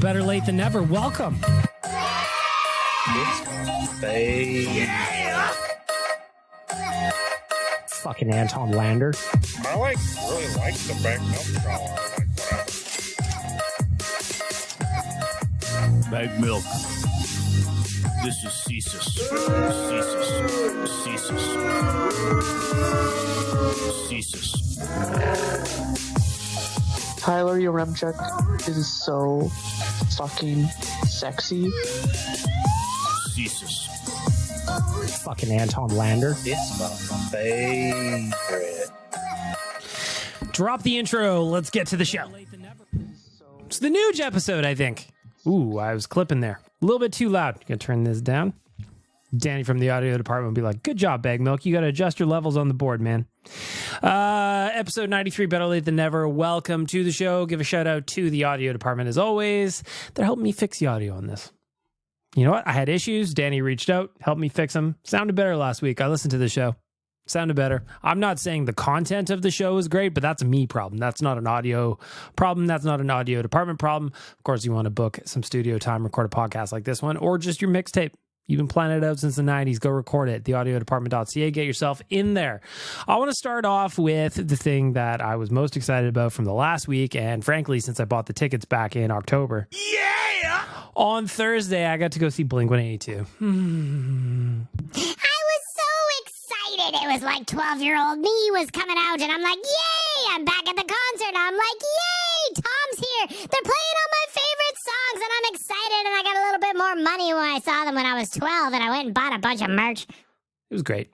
Better late than never. Welcome. Fucking Anton Lander. I really like the back milk straw. Bag milk. This is Cesus. Cesus. Tyler, your rem check is so fucking sexy. Cesus. Fucking Anton Lander. It's my favorite. Drop the intro. Let's get to the show. It's the Nuge episode, I think. Ooh, I was clipping there. A little bit too loud. Gonna turn this down. Danny from the audio department will be like, good job, Bag Milk. You got to adjust your levels on the board, man. Episode 93, Better Late Than Never. Welcome to the show. Give a shout out to the audio department as always. They're helping me fix the audio on this. You know what? I had issues. Danny reached out, helped me fix them. Sounded better last week. I listened to the show. Sounded better. I'm not saying the content of the show is great, but that's a me problem. That's not an audio problem. That's not an audio department problem. Of course, you want to book some studio time, record a podcast like this one, or just your mixtape. You've been planning it out since the 90s. Go record it. Theaudiodepartment.ca. Get yourself in there. I want to start off with the thing that I was most excited about from the last week, and frankly, since I bought the tickets back in October. Yeah! On Thursday, I got to go see Blink-182. It was like 12-year-old me was coming out, and I'm like, yay, I'm back at the concert. I'm like, yay, Tom's here. They're playing all my favorite songs, and I'm excited, and I got a little bit more money when I saw them when I was 12, and I went and bought a bunch of merch. It was great.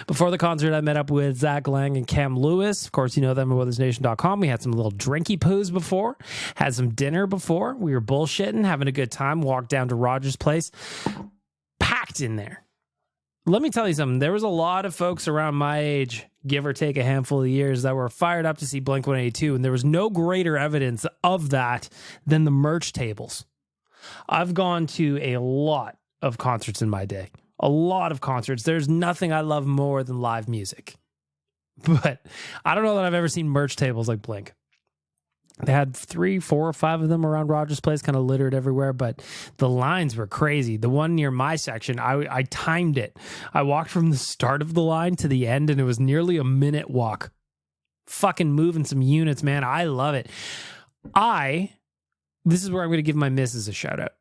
Before the concert, I met up with Zach Lang and Cam Lewis. Of course, you know them at weathersnation.com. We had some little drinky poos before, had some dinner before. We were bullshitting, having a good time, walked down to Roger's place. Packed in there. Let me tell you something. There was a lot of folks around my age, give or take a handful of years, that were fired up to see Blink-182, and there was no greater evidence of that than the merch tables. I've gone to a lot of concerts in my day. A lot of concerts. There's nothing I love more than live music. But I don't know that I've ever seen merch tables like Blink. They had 3, 4, or 5 of them around Roger's place, kind of littered everywhere, but the lines were crazy. The one near my section, I timed it. I walked from the start of the line to the end, and it was nearly a minute walk. Fucking moving some units, man. I love it. This is where I'm going to give my missus a shout out.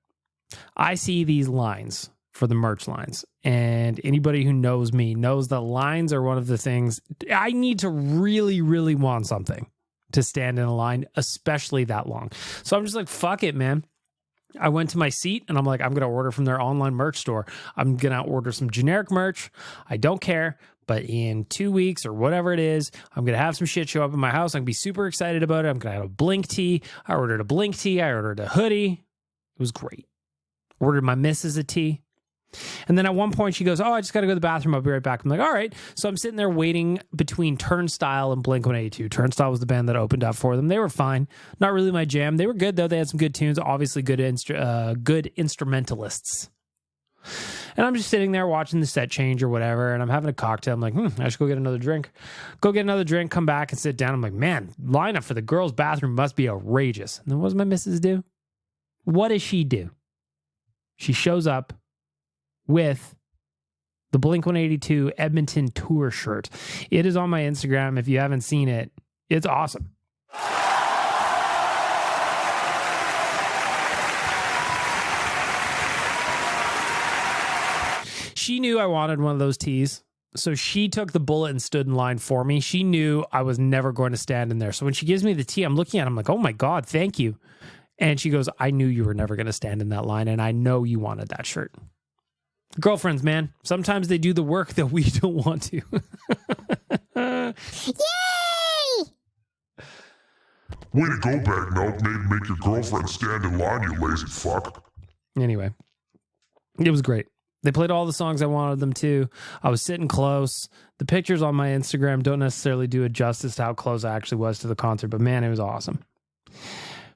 I see these lines for the merch lines, and anybody who knows me knows that lines are one of the things I need to really, really want something to stand in a line, especially that long. So I'm just like, fuck it, man. I went to my seat and I'm like, I'm going to order from their online merch store. I'm going to order some generic merch. I don't care. But in 2 weeks or whatever it is, I'm going to have some shit show up in my house. I'm going to be super excited about it. I'm going to have a Blink tee. I ordered a Blink tee. I ordered a hoodie. It was great. Ordered my missus a tee. And then at one point she goes, oh, I just got to go to the bathroom. I'll be right back. I'm like, all right. So I'm sitting there waiting between Turnstile and Blink-182. Turnstile was the band that opened up for them. They were fine. Not really my jam. They were good, though. They had some good tunes. Obviously good instrumentalists. And I'm just sitting there watching the set change or whatever. And I'm having a cocktail. I'm like, I should go get another drink. Go get another drink, come back and sit down. I'm like, man, lineup for the girls' bathroom must be outrageous. And then what does my missus do? What does she do? She shows up with the Blink-182 Edmonton tour shirt. It is on my Instagram. If you haven't seen it, it's awesome. She knew I wanted one of those tees, so she took the bullet and stood in line for me. She knew I was never going to stand in there. So when she gives me the tee, I'm looking at it, I'm like, oh my God, thank you. And she goes, I knew you were never going to stand in that line, and I know you wanted that shirt. Girlfriends, man. Sometimes they do the work that we don't want to. Yay! Way to go, Bag Milk. Make your girlfriend stand in line, you lazy fuck. Anyway, it was great. They played all the songs I wanted them to. I was sitting close. The pictures on my Instagram don't necessarily do it justice to how close I actually was to the concert, but man, it was awesome.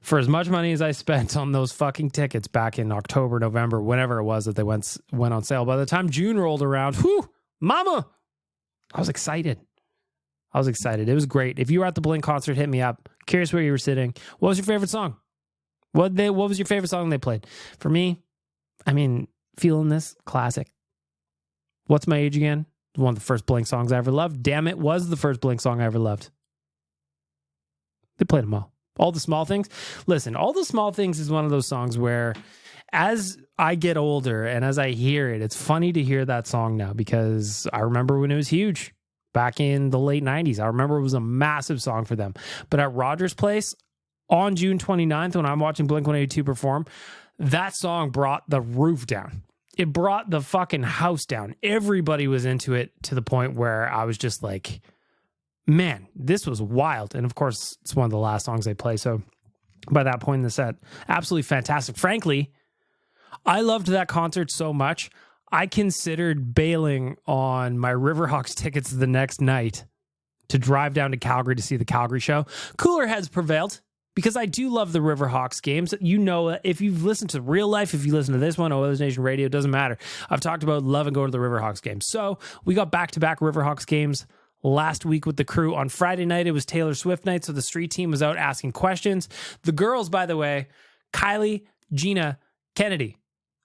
For as much money as I spent on those fucking tickets back in October, November, whenever it was that they went on sale, by the time June rolled around, whew, mama, I was excited. It was great. If you were at the Blink concert, hit me up. Curious where you were sitting. What was your favorite song? What was your favorite song they played? For me, I mean, Feeling This, classic. What's My Age Again? One of the first Blink songs I ever loved. Damn It was the first Blink song I ever loved. They played them all. All the Small Things. Listen, All the Small Things is one of those songs where as I get older and as I hear it, it's funny to hear that song now because I remember when it was huge back in the late 90s. I remember it was a massive song for them. But at Rogers Place on June 29th, when I'm watching Blink-182 perform, that song brought the roof down. It brought the fucking house down. Everybody was into it to the point where I was just like, man, this was wild. And of course, it's one of the last songs they play. So by that point in the set, absolutely fantastic. Frankly, I loved that concert so much, I considered bailing on my Riverhawks tickets the next night to drive down to Calgary to see the Calgary show. Cooler heads prevailed because I do love the Riverhawks games. You know, if you've listened to Real Life, if you listen to this one, Oilers Nation Radio, it doesn't matter. I've talked about loving going to the Riverhawks games. So we got back-to-back Riverhawks games last week with the crew. On Friday night, it was Taylor Swift night, so the street team was out asking questions. The girls, by the way, Kylie, Gina, Kennedy,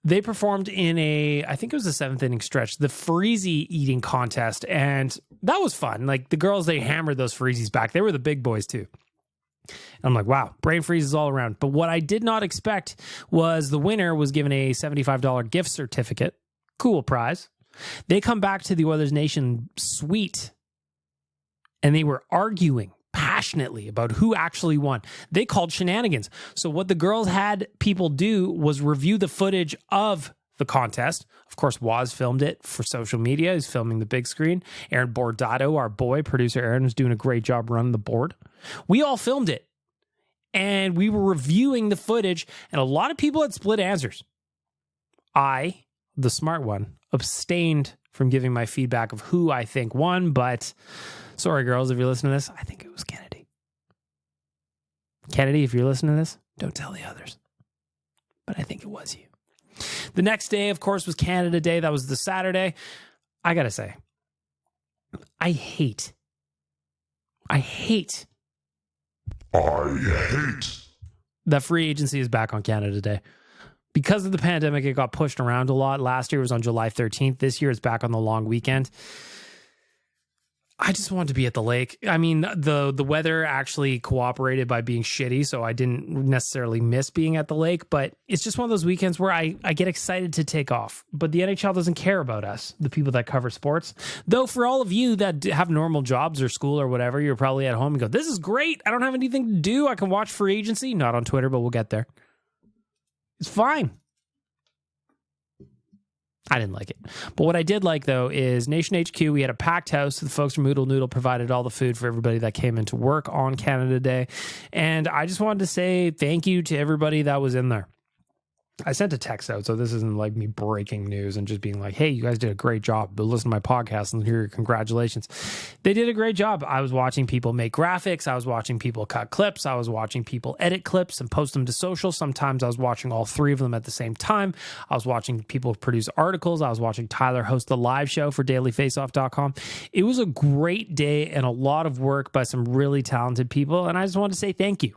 they performed in I think it was a 7th inning stretch, the Freezy eating contest, and that was fun. Like, the girls, they hammered those Freezies back. They were the big boys, too. And I'm like, wow, brain freezes all around. But what I did not expect was the winner was given a $75 gift certificate. Cool prize. They come back to the Oilers Nation suite, and they were arguing passionately about who actually won. They called shenanigans. So what the girls had people do was review the footage of the contest. Of course, Waz filmed it for social media. He's filming the big screen. Aaron Bordato, our boy, producer Aaron, was doing a great job running the board. We all filmed it, and we were reviewing the footage, and a lot of people had split answers. I, the smart one, abstained from giving my feedback of who I think won, but sorry, girls, if you're listening to this, I think it was Kennedy. Kennedy, if you're listening to this, don't tell the others. But I think it was you. The next day, of course, was Canada Day. That was the Saturday. I gotta say, I hate that free agency is back on Canada Day. Because of the pandemic, it got pushed around a lot. Last year was on July 13th. This year it's back on the long weekend. I just wanted to be at the lake. I mean, the weather actually cooperated by being shitty, so I didn't necessarily miss being at the lake, but it's just one of those weekends where I get excited to take off. But the NHL doesn't care about us, the people that cover sports. Though for all of you that have normal jobs or school or whatever, you're probably at home and go, this is great. I don't have anything to do. I can watch free agency. Not on Twitter, but we'll get there. It's fine. I didn't like it. But what I did like, though, is Nation HQ. We had a packed house. The folks from Oodle Noodle provided all the food for everybody that came into work on Canada Day. And I just wanted to say thank you to everybody that was in there. I sent a text out, so this isn't like me breaking news and just being like, hey, you guys did a great job. But listen to my podcast and hear your congratulations. They did a great job. I was watching people make graphics. I was watching people cut clips. I was watching people edit clips and post them to social. Sometimes I was watching all three of them at the same time. I was watching people produce articles. I was watching Tyler host the live show for dailyfaceoff.com. It was a great day and a lot of work by some really talented people. And I just wanted to say thank you.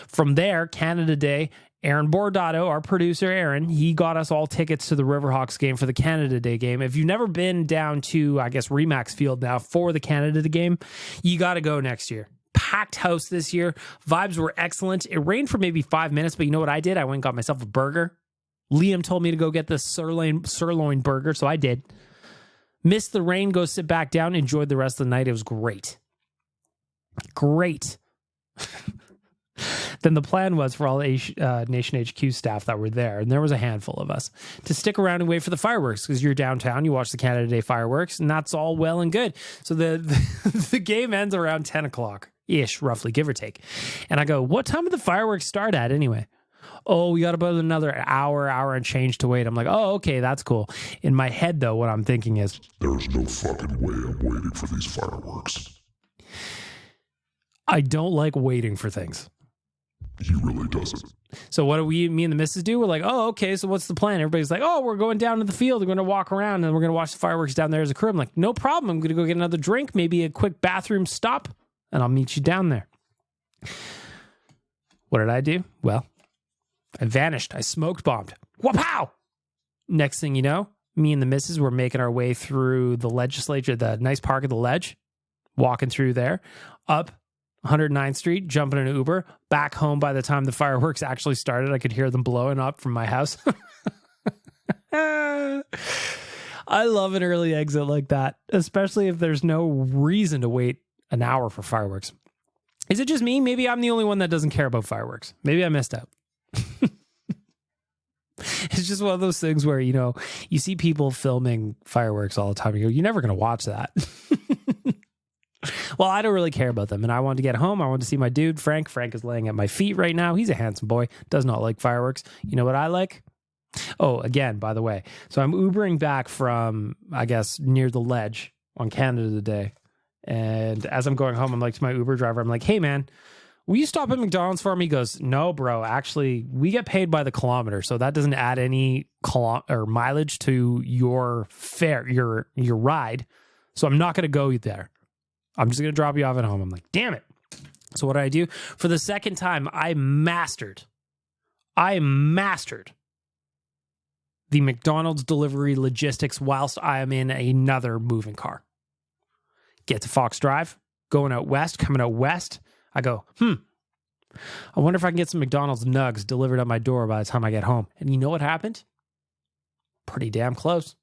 From there, Canada Day, Aaron Bordato, our producer Aaron, he got us all tickets to the Riverhawks game for the Canada Day game. If you've never been down to, I guess, Remax Field now for the Canada Day game, you got to go next year. Packed house this year. Vibes were excellent. It rained for maybe 5 minutes, but you know what I did? I went and got myself a burger. Liam told me to go get the sirloin burger, so I did. Missed the rain, go sit back down, enjoyed the rest of the night. It was great. Great. Then the plan was for all Nation HQ staff that were there, and there was a handful of us, to stick around and wait for the fireworks, because you're downtown, you watch the Canada Day fireworks, and that's all well and good. So the game ends around 10 o'clock-ish, roughly, give or take. And I go, what time did the fireworks start at anyway? Oh, we got about another hour and change to wait. I'm like, oh, okay, that's cool. In my head, though, what I'm thinking is, There's no fucking way I'm waiting for these fireworks. I don't like waiting for things. He really doesn't. So what do me and the missus do? We're like, oh, okay, so what's the plan? Everybody's like, oh, we're going down to the field. We're going to walk around and we're going to watch the fireworks down there as a crew. I'm like, no problem. I'm going to go get another drink, maybe a quick bathroom stop, and I'll meet you down there. What did I do? Well, I vanished. I smoked bombed. Wapow! Next thing you know, me and the missus were making our way through the legislature, the nice park of the Ledge, walking through there, up 109th Street, jumping in an Uber, back home by the time the fireworks actually started. I could hear them blowing up from my house. I love an early exit like that, especially if there's no reason to wait an hour for fireworks. Is it just me? Maybe I'm the only one that doesn't care about fireworks. Maybe I missed out. It's just one of those things where, you know, you see people filming fireworks all the time. You go, you're never going to watch that. Well, I don't really care about them. And I wanted to get home. I wanted to see my dude, Frank. Frank is laying at my feet right now. He's a handsome boy. Does not like fireworks. You know what I like? Oh, again, by the way. So I'm Ubering back from, I guess, near the Ledge on Canada Day. And as I'm going home, I'm like to my Uber driver, I'm like, hey, man, will you stop at McDonald's for me? He goes, no, bro. Actually, we get paid by the kilometer. So that doesn't add any mileage to your fare, your ride. So I'm not going to go there. I'm just going to drop you off at home. I'm like, damn it. So what did I do? For the second time, I mastered the McDonald's delivery logistics whilst I am in another moving car. Get to Fox Drive, going out west, coming out west. I go, I wonder if I can get some McDonald's nugs delivered at my door by the time I get home. And you know what happened? Pretty damn close.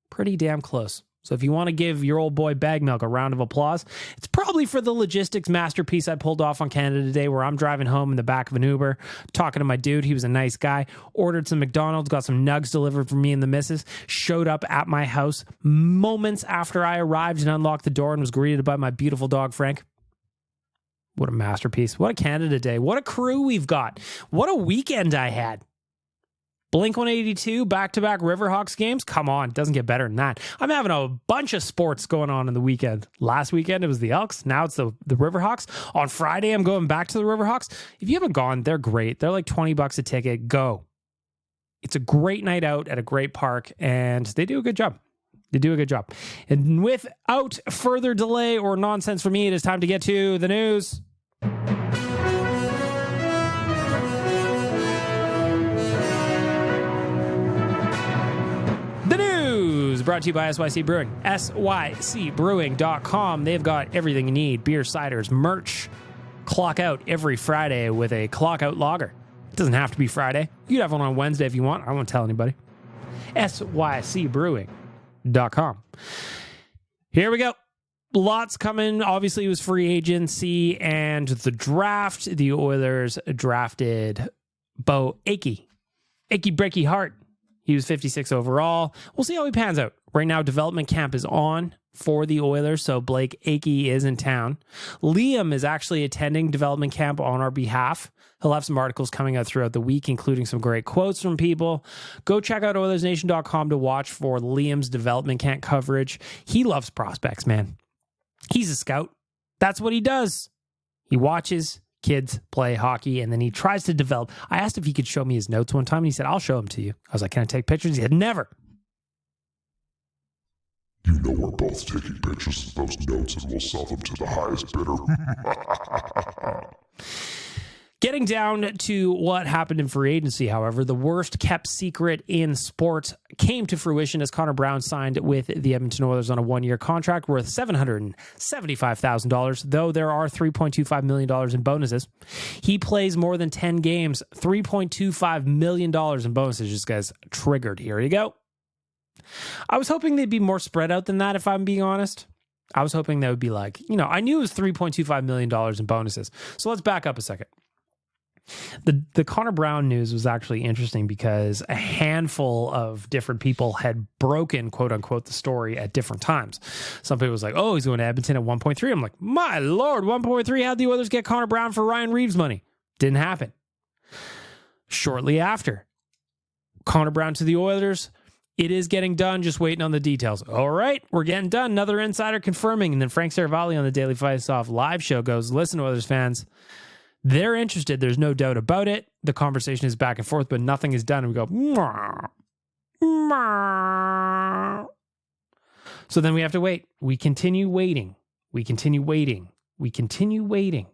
Pretty damn close. So if you want to give your old boy Bag Milk a round of applause, it's probably for the logistics masterpiece I pulled off on Canada Day, where I'm driving home in the back of an Uber, talking to my dude. He was a nice guy. Ordered some McDonald's, got some nugs delivered for me and the missus. Showed up at my house moments after I arrived and unlocked the door and was greeted by my beautiful dog, Frank. What a masterpiece. What a Canada Day. What a crew we've got. What a weekend I had. Blink-182, back-to-back Riverhawks games? Come on, doesn't get better than that. I'm having a bunch of sports going on in the weekend. Last weekend, it was the Elks. Now it's the Riverhawks. On Friday, I'm going back to the Riverhawks. If you haven't gone, they're great. They're like $20 a ticket. Go. It's a great night out at a great park, and they do a good job. They do a good job. And without further delay or nonsense for me, it is time to get to the news. The news brought to you by SYC Brewing. SYCbrewing.com. They've got everything you need. Beer, ciders, merch. Clock out every Friday with a clock out lager. It doesn't have to be Friday. You can have one on Wednesday if you want. I won't tell anybody. SYCbrewing.com. Here we go. Lots coming. Obviously, it was free agency and the draft. The Oilers drafted Bo Akey. Achy breaky heart. He was 56 overall. We'll see how he pans out. Right now, development camp is on for the Oilers, so Blake Akey is in town. Liam is actually attending development camp on our behalf. He'll have some articles coming out throughout the week, including some great quotes from people. Go check out OilersNation.com to watch for Liam's development camp coverage. He loves prospects, man. He's a scout. That's what he does. He watches kids play hockey, and then he tries to develop. I asked if he could show me his notes one time, and he said, I'll show them to you. I was like, can I take pictures? He said, never. You know we're both taking pictures of those notes and we'll sell them to the highest bidder. Getting down to what happened in free agency, however, the worst kept secret in sports came to fruition as Connor Brown signed with the Edmonton Oilers on a one-year contract worth $775,000, though there are $3.25 million in bonuses. He plays more than 10 games, $3.25 million in bonuses. Just guys triggered. Here you go. I was hoping they'd be more spread out than that, if I'm being honest. I was hoping that would be like, I knew it was $3.25 million in bonuses. So let's back up a second. The Connor Brown news was actually interesting because a handful of different people had broken, quote unquote, the story at different times. Some people was like, oh, he's going to Edmonton at 1.3. I'm like, my Lord, 1.3. How'd the Oilers get Connor Brown for Ryan Reeves money? Didn't happen. Shortly after, Connor Brown to the Oilers. It is getting done, just waiting on the details. All right, we're getting done. Another insider confirming. And then Frank Saravalli on the Daily Face-Off live show goes, listen, Oilers fans, they're interested. There's no doubt about it. The conversation is back and forth, but nothing is done. And we go, mwah, mwah. So then we have to wait. We continue waiting. We continue waiting. We continue waiting.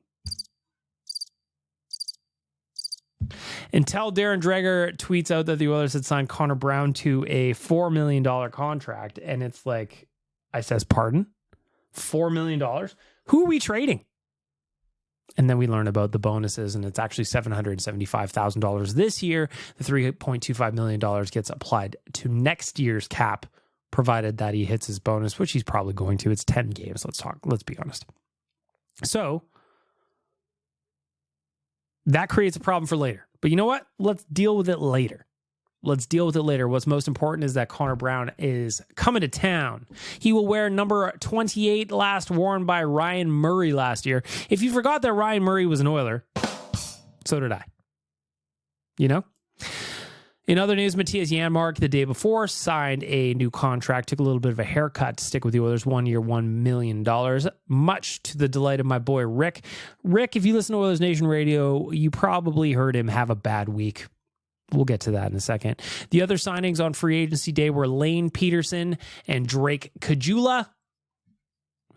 Until Darren Dreger tweets out that the Oilers had signed Connor Brown to a $4 million contract. And it's like, I says, pardon? $4 million? Who are we trading? And then we learn about the bonuses, and it's actually $775,000 this year. The $3.25 million gets applied to next year's cap, provided that he hits his bonus, which he's probably going to. It's 10 games. Let's be honest. So that creates a problem for later. But you know what? Let's deal with it later. What's most important is that Connor Brown is coming to town. He will wear number 28, last worn by Ryan Murray last year. If you forgot that Ryan Murray was an Oiler, so did I. You know? In other news, Matthias Janmark, the day before, signed a new contract, took a little bit of a haircut to stick with the Oilers, 1 year, $1 million, much to the delight of my boy Rick. Rick, if you listen to Oilers Nation Radio, you probably heard him have a bad week. We'll get to that in a second. The other signings on free agency day were Lane Peterson and Drake Caggiula.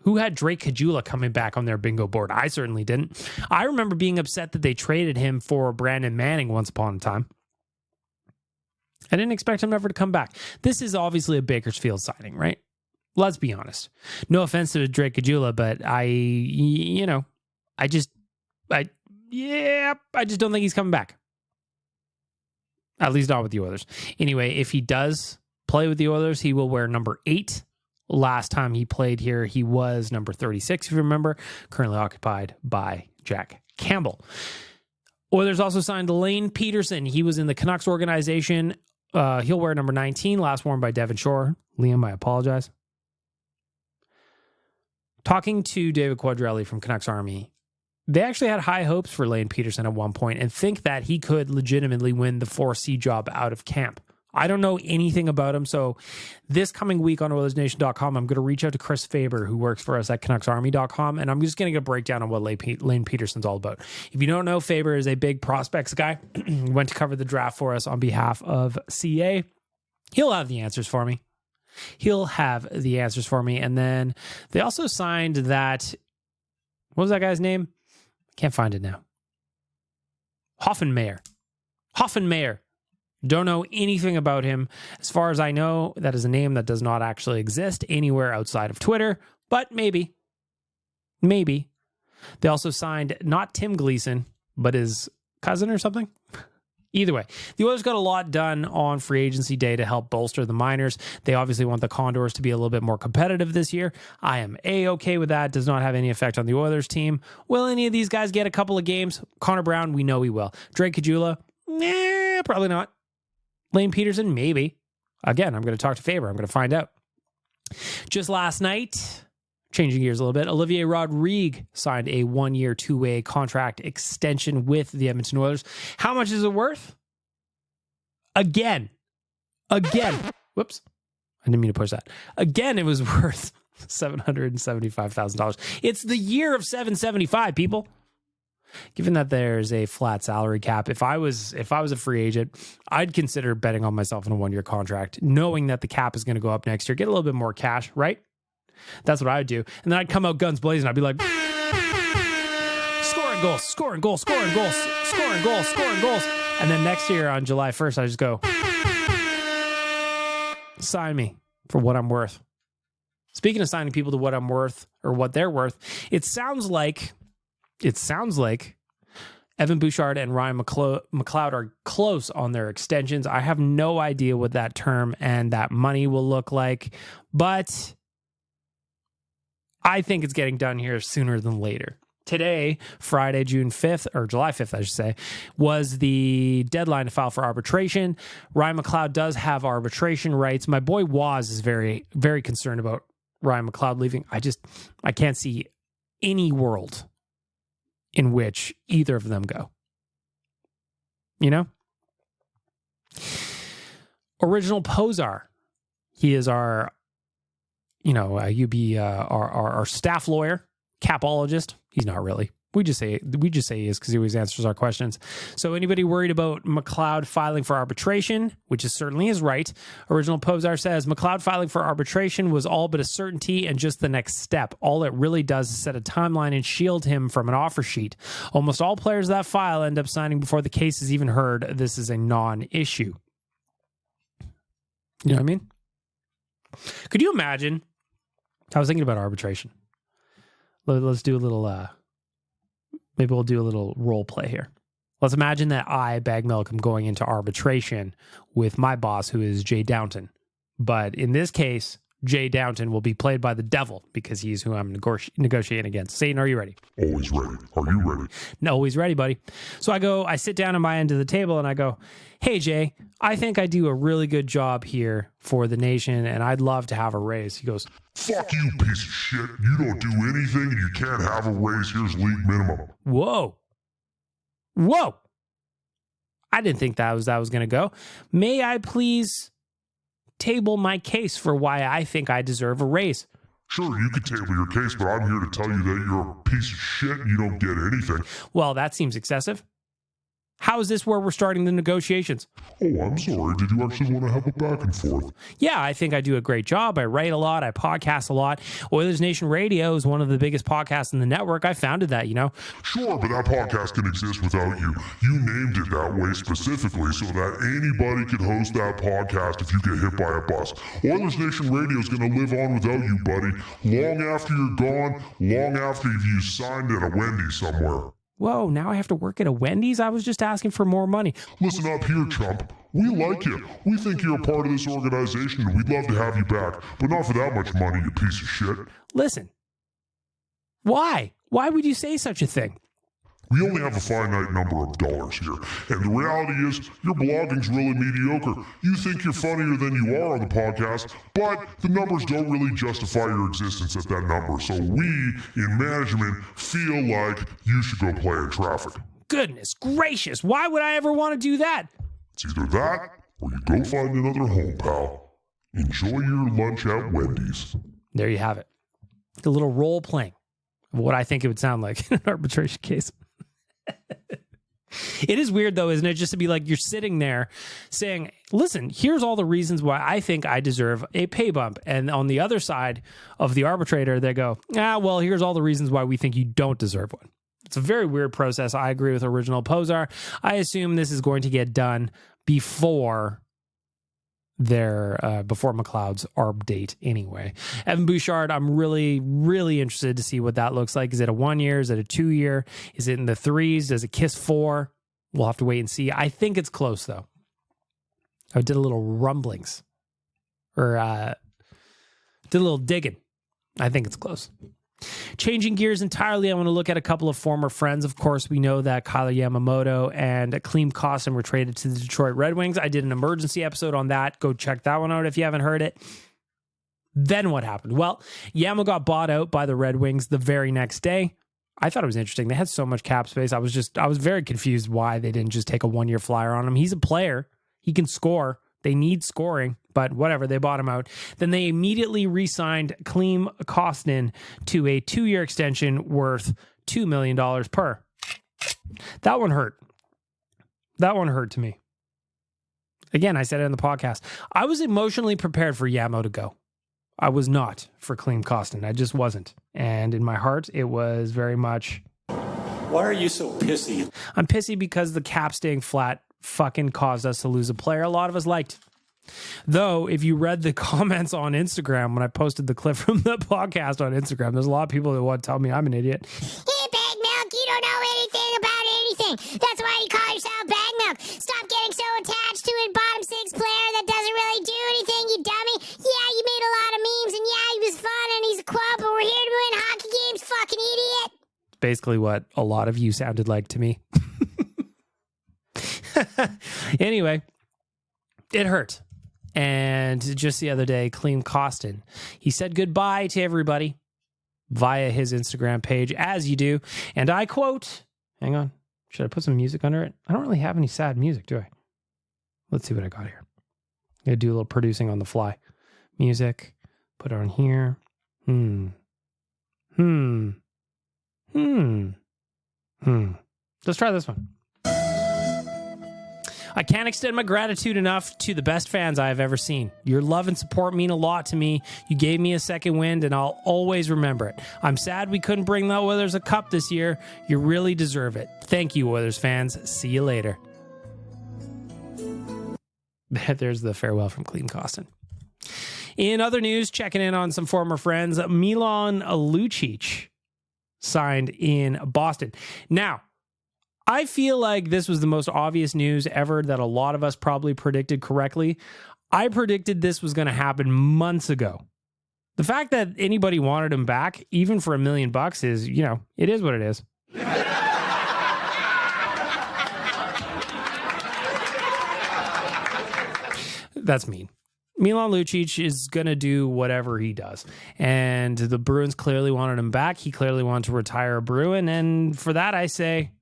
Who had Drake Caggiula coming back on their bingo board? I certainly didn't. I remember being upset that they traded him for Brandon Manning once upon a time. I didn't expect him ever to come back. This is obviously a Bakersfield signing, right? Let's be honest. No offense to Drake Caggiula, but I just don't think he's coming back. At least not with the Oilers. Anyway, if he does play with the Oilers, he will wear number 8. Last time he played here, he was number 36, if you remember, currently occupied by Jack Campbell. Oilers also signed Lane Peterson. He was in the Canucks organization. He'll wear number 19, last worn by Devin Shore. Liam, I apologize. Talking to David Quadrelli from Canucks Army, they actually had high hopes for Lane Peterson at one point and think that he could legitimately win the 4C job out of camp. I don't know anything about him, so this coming week on OilersNation.com, I'm going to reach out to Chris Faber, who works for us at CanucksArmy.com, and I'm just going to get a breakdown on what Lane Peterson's all about. If you don't know, Faber is a big prospects guy. Went to cover the draft for us on behalf of CA. He'll have the answers for me. And then they also signed that, what was that guy's name? Can't find it now. Hoffenmayer. Don't know anything about him. As far as I know, that is a name that does not actually exist anywhere outside of Twitter, but maybe. They also signed not Tim Gleason, but his cousin or something. Either way, the Oilers got a lot done on free agency day to help bolster the minors. They obviously want the Condors to be a little bit more competitive this year. I am A-okay with that. Does not have any effect on the Oilers team. Will any of these guys get a couple of games? Connor Brown, we know he will. Drake Caggiula, probably not. Lane Peterson, maybe. Again, I'm going to talk to Faber. I'm going to find out. Just last night, changing gears a little bit, Olivier Rodrigue signed a 1-year, 2-way contract extension with the Edmonton Oilers. How much is it worth? Again. Whoops. I didn't mean to push that. Again, it was worth $775,000. It's the year of 775, people. Given that there's a flat salary cap, if I was a free agent, I'd consider betting on myself in a 1-year contract, knowing that the cap is going to go up next year, get a little bit more cash, right? That's what I would do. And then I'd come out guns blazing. I'd be like, scoring goals. And then next year on July 1st, I just go, sign me for what I'm worth. Speaking of signing people to what I'm worth or what they're worth, it sounds like Evan Bouchard and Ryan McLeod are close on their extensions. I have no idea what that term and that money will look like, but I think it's getting done here sooner than later. Today, Friday, June 5th, or July 5th, I should say, was the deadline to file for arbitration. Ryan McLeod does have arbitration rights. My boy Waz is very, very concerned about Ryan McLeod leaving. I can't see any world in which either of them go. You know? Original Posar. He is our, our staff lawyer, capologist. He's not really. We just say he is because he always answers our questions. So anybody worried about McLeod filing for arbitration, which is certainly his right? Original Posar says McLeod filing for arbitration was all but a certainty and just the next step. All it really does is set a timeline and shield him from an offer sheet. Almost all players that file end up signing before the case is even heard. This is a non-issue. You know what I mean? Could you imagine? I was thinking about arbitration. Let's do a little... Maybe we'll do a little role play here. Let's imagine that I, Bag Milk, am going into arbitration with my boss, who is Jay Downton. But in this case, Jay Downton will be played by the devil because he's who I'm negotiating against. Satan, are you ready? Always ready. Are you ready? No, always ready, buddy. So I sit down at my end of the table and I go, hey, Jay, I think I do a really good job here for the nation and I'd love to have a raise. He goes, Fuck you, piece of shit. You don't do anything and you can't have a raise. Here's league minimum. Whoa. I didn't think that was going to go. May I please table my case for why I think I deserve a raise? Sure, you can table your case, but I'm here to tell you that you're a piece of shit and you don't get anything. Well, that seems excessive. How is this where we're starting the negotiations? Oh, I'm sorry. Did you actually want to have a back and forth? Yeah, I think I do a great job. I write a lot. I podcast a lot. Oilers Nation Radio is one of the biggest podcasts in the network. I founded that, you know. Sure, but that podcast can exist without you. You named it that way specifically so that anybody could host that podcast if you get hit by a bus. Oilers Nation Radio is going to live on without you, buddy. Long after you're gone, long after you signed at a Wendy's somewhere. Whoa, now I have to work at a Wendy's? I was just asking for more money. Listen up here, chump. We like you. We think you're a part of this organization and we'd love to have you back, but not for that much money, you piece of shit. Listen. Why? Why would you say such a thing? We only have a finite number of dollars here, and the reality is your blogging's really mediocre. You think you're funnier than you are on the podcast, but the numbers don't really justify your existence at that number, so we, in management, feel like you should go play in traffic. Goodness gracious, why would I ever want to do that? It's either that, or you go find another home, pal. Enjoy your lunch at Wendy's. There you have it. A little role playing of what I think it would sound like in an arbitration case. It is weird though, isn't it? Just to be like, you're sitting there saying, listen, here's all the reasons why I think I deserve a pay bump. And on the other side of the arbitrator, they go, well, here's all the reasons why we think you don't deserve one. It's a very weird process. I agree with Original Posar. I assume this is going to get done before before McLeod's ARB date anyway. Evan Bouchard, I'm really, really interested to see what that looks like. Is it a 1 year? Is it a 2 year? Is it in the 3s? Does it kiss 4? We'll have to wait and see. I think it's close though. I did a little rumblings or did a little digging. I think it's close. Changing gears entirely, I want to look at a couple of former friends. Of course, we know that Kyler Yamamoto and Klim Kostin were traded to the Detroit Red Wings. I did an emergency episode on that. Go check that one out if you haven't heard it. Then what happened? Well, Yamo got bought out by the Red Wings the very next day. I thought it was interesting. They had so much cap space. I was very confused why they didn't just take a 1 year flyer on him. He's a player. He can score. They need scoring, but whatever, they bought him out. Then they immediately re-signed Klim Kostin to a 2 year extension worth $2 million per. That one hurt. That one hurt to me. Again, I said it in the podcast. I was emotionally prepared for Yamo to go. I was not for Klim Kostin. I just wasn't. And in my heart, it was very much... Why are you so pissy? I'm pissy because the cap staying flat fucking caused us to lose a player a lot of us liked. Though, if you read the comments on Instagram when I posted the clip from the podcast on Instagram, there's a lot of people that want to tell me I'm an idiot. Hey, Bag Milk, you don't know anything about anything. That's why you call yourself Bag Milk. Stop getting so attached to a bottom six player that doesn't really do anything, you dummy. Yeah, you made a lot of memes, and yeah, he was fun, and he's a quote, but we're here to win hockey games, fucking idiot. Basically what a lot of you sounded like to me. Anyway, it hurt. And just the other day, Klim Kostin, he said goodbye to everybody via his Instagram page, as you do. And I quote, hang on, should I put some music under it? I don't really have any sad music, do I? Let's see what I got here. I'm going to do a little producing on the fly. Music, put it on here. Let's try this one. I can't extend my gratitude enough to the best fans I have ever seen. Your love and support mean a lot to me. You gave me a second wind, and I'll always remember it. I'm sad we couldn't bring the Oilers a cup this year. You really deserve it. Thank you, Oilers fans. See you later. There's the farewell from Clean Costin. In other news, checking in on some former friends, Milan Lucic signed in Boston. Now, I feel like this was the most obvious news ever that a lot of us probably predicted correctly. I predicted this was going to happen months ago. The fact that anybody wanted him back, even for $1 million, is, it is what it is. That's mean. Milan Lucic is going to do whatever he does. And the Bruins clearly wanted him back. He clearly wanted to retire a Bruin. And for that, I say,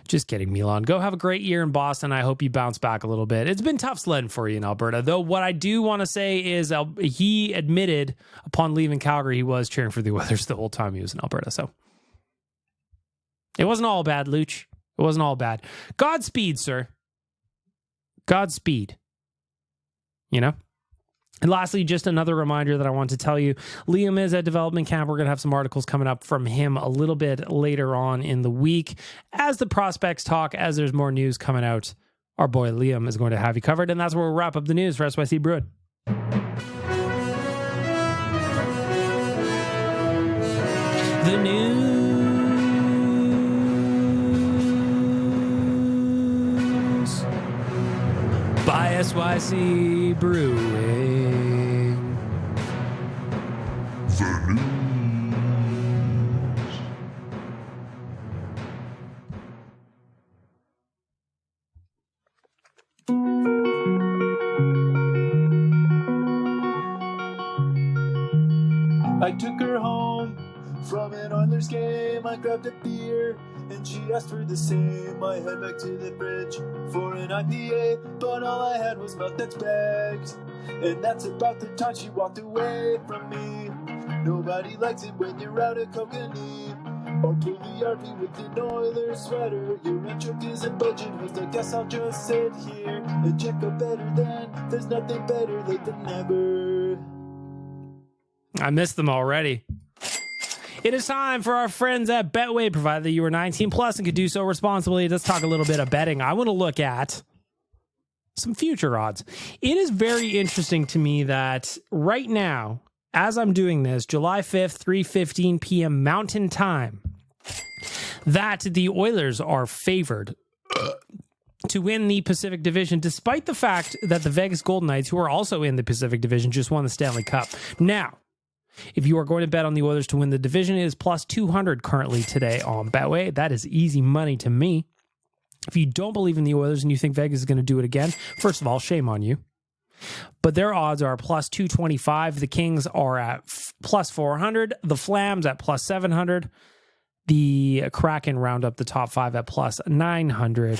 just kidding, Milan. Go have a great year in Boston. I hope you bounce back a little bit. It's been tough sledding for you in Alberta. Though what I do want to say is he admitted upon leaving Calgary he was cheering for the Oilers the whole time he was in Alberta. So it wasn't all bad, Luch. It wasn't all bad. Godspeed, sir. Godspeed. And lastly, just another reminder that I want to tell you, Liam is at development camp. We're going to have some articles coming up from him a little bit later on in the week. As the prospects talk, as there's more news coming out, our boy Liam is going to have you covered. And that's where we'll wrap up the news for SYC Bruin. The news by SYC Brewing. The news. I took her home from an Oilers game. I grabbed a beer and she asked for the same. I head back to the fridge for an IPA, but all I had was milk that's bagged. And that's about the time she walked away from me. Nobody likes it when you're out of cocaine. Or pull the RV with an Oilers sweater. Your rent truck isn't budget hooked. I guess I'll just sit here and check out Better Than. There's nothing better late than never. I missed them already. It is time for our friends at Betway, provided that you are 19 plus and could do so responsibly. Let's talk a little bit of betting. I want to look at some future odds. It is very interesting to me that right now, as I'm doing this, July 5th, 3:15 p.m. Mountain Time, that the Oilers are favored to win the Pacific Division, despite the fact that the Vegas Golden Knights, who are also in the Pacific Division, just won the Stanley Cup. Now, if you are going to bet on the Oilers to win the division, it is plus 200 currently today on Betway. That is easy money to me. If you don't believe in the Oilers and you think Vegas is going to do it again, first of all, shame on you. But their odds are plus 225. The Kings are at plus 400. The Flams at plus 700. The Kraken round up the top five at plus 900.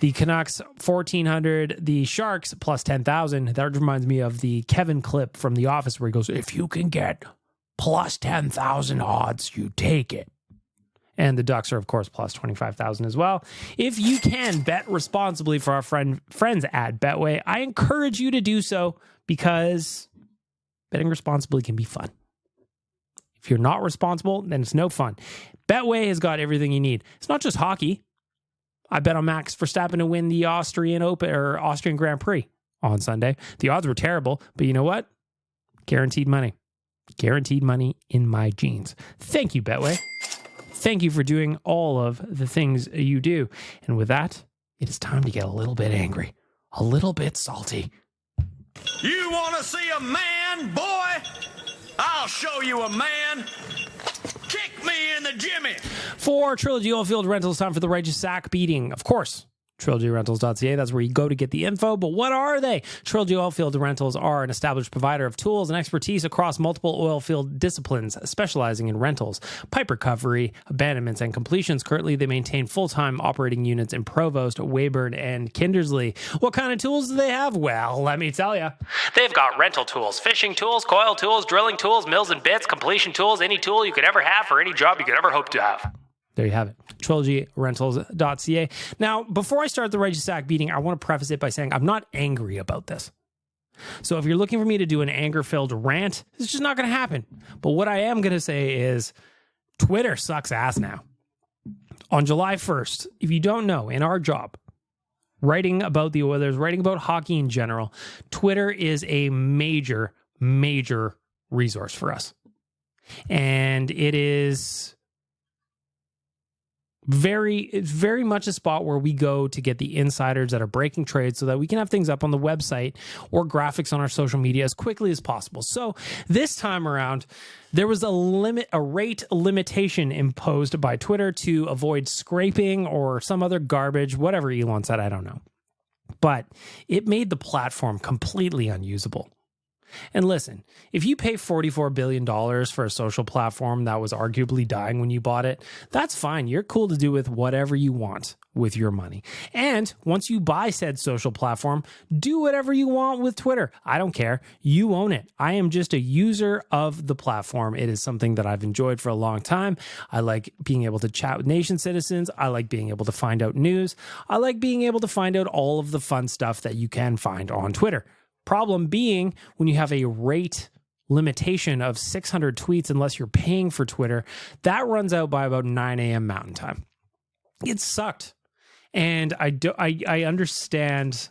The Canucks, 1,400. The Sharks, plus 10,000. That reminds me of the Kevin clip from The Office where he goes, if you can get plus 10,000 odds, you take it. And the Ducks are, of course, plus 25,000 as well. If you can bet responsibly for our friends at Betway, I encourage you to do so because betting responsibly can be fun. If you're not responsible, then it's no fun. Betway has got everything you need. It's not just hockey. I bet on Max Verstappen to win the Austrian Open or Austrian Grand Prix on Sunday. The odds were terrible, but you know what? Guaranteed money. Guaranteed money in my jeans. Thank you, Betway. Thank you for doing all of the things you do. And with that, it is time to get a little bit angry, a little bit salty. You want to see a man, boy? I'll show you a man. Kick me in the jimmy. For Trilogy Oilfield Rentals, time for the righteous sack beating. Of course, TrilogyRentals.ca. That's where you go to get the info. But what are they? Trilogy Oilfield Rentals are an established provider of tools and expertise across multiple oilfield disciplines, specializing in rentals, pipe recovery, abandonments, and completions. Currently, they maintain full-time operating units in Provost, Weyburn, and Kindersley. What kind of tools do they have? Well, let me tell you. They've got rental tools, fishing tools, coil tools, drilling tools, mills and bits, completion tools, any tool you could ever have for any job you could ever hope to have. There you have it. TrilogyRentals.ca. Now, before I start the Righteous Sack beating, I want to preface it by saying I'm not angry about this. So if you're looking for me to do an anger-filled rant, it's just not going to happen. But what I am going to say is Twitter sucks ass now. On July 1st, if you don't know, in our job, writing about the Oilers, writing about hockey in general, Twitter is a major, major resource for us. And it is very much a spot where we go to get the insiders that are breaking trades so that we can have things up on the website or graphics on our social media as quickly as possible. So this time around, there was a rate limitation imposed by Twitter to avoid scraping or some other garbage, whatever Elon said, I don't know. But it made the platform completely unusable. And listen, if you pay $44 billion for a social platform that was arguably dying when you bought it, that's fine. You're cool to do with whatever you want with your money. And once you buy said social platform, do whatever you want with Twitter. I don't care. You own it. I am just a user of the platform. It is something that I've enjoyed for a long time. I like being able to chat with nation citizens. I like being able to find out news. I like being able to find out all of the fun stuff that you can find on Twitter. Problem being, when you have a rate limitation of 600 tweets, unless you're paying for Twitter, that runs out by about 9 a.m. Mountain Time. It sucked. And I understand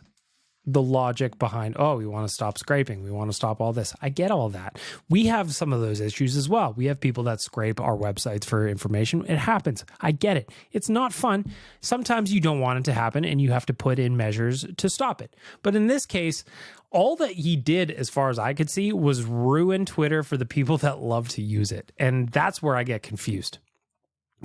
the logic behind, oh, we want to stop scraping. We want to stop all this. I get all that. We have some of those issues as well. We have people that scrape our websites for information. It happens. I get it. It's not fun. Sometimes you don't want it to happen and you have to put in measures to stop it. But in this case, all that he did, as far as I could see, was ruin Twitter for the people that love to use it. And that's where I get confused.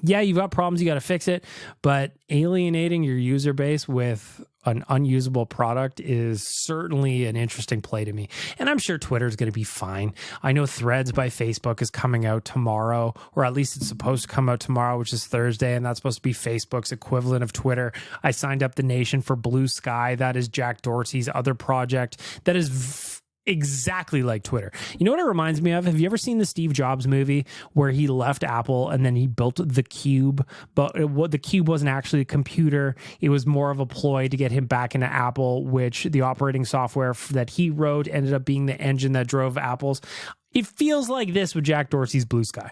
Yeah, you've got problems, you got to fix it, but alienating your user base with an unusable product is certainly an interesting play to me. And I'm sure Twitter is going to be fine. I know Threads by Facebook is coming out tomorrow, or at least it's supposed to come out tomorrow, which is Thursday, and that's supposed to be Facebook's equivalent of Twitter. I signed up the nation for Blue Sky. That is Jack Dorsey's other project that is exactly like Twitter. You know what it reminds me of? Have you ever seen the Steve Jobs movie where he left Apple and then he built the Cube, but the Cube wasn't actually a computer. It was more of a ploy to get him back into Apple, which the operating software that he wrote ended up being the engine that drove Apple's. It feels like this with Jack Dorsey's Blue Sky.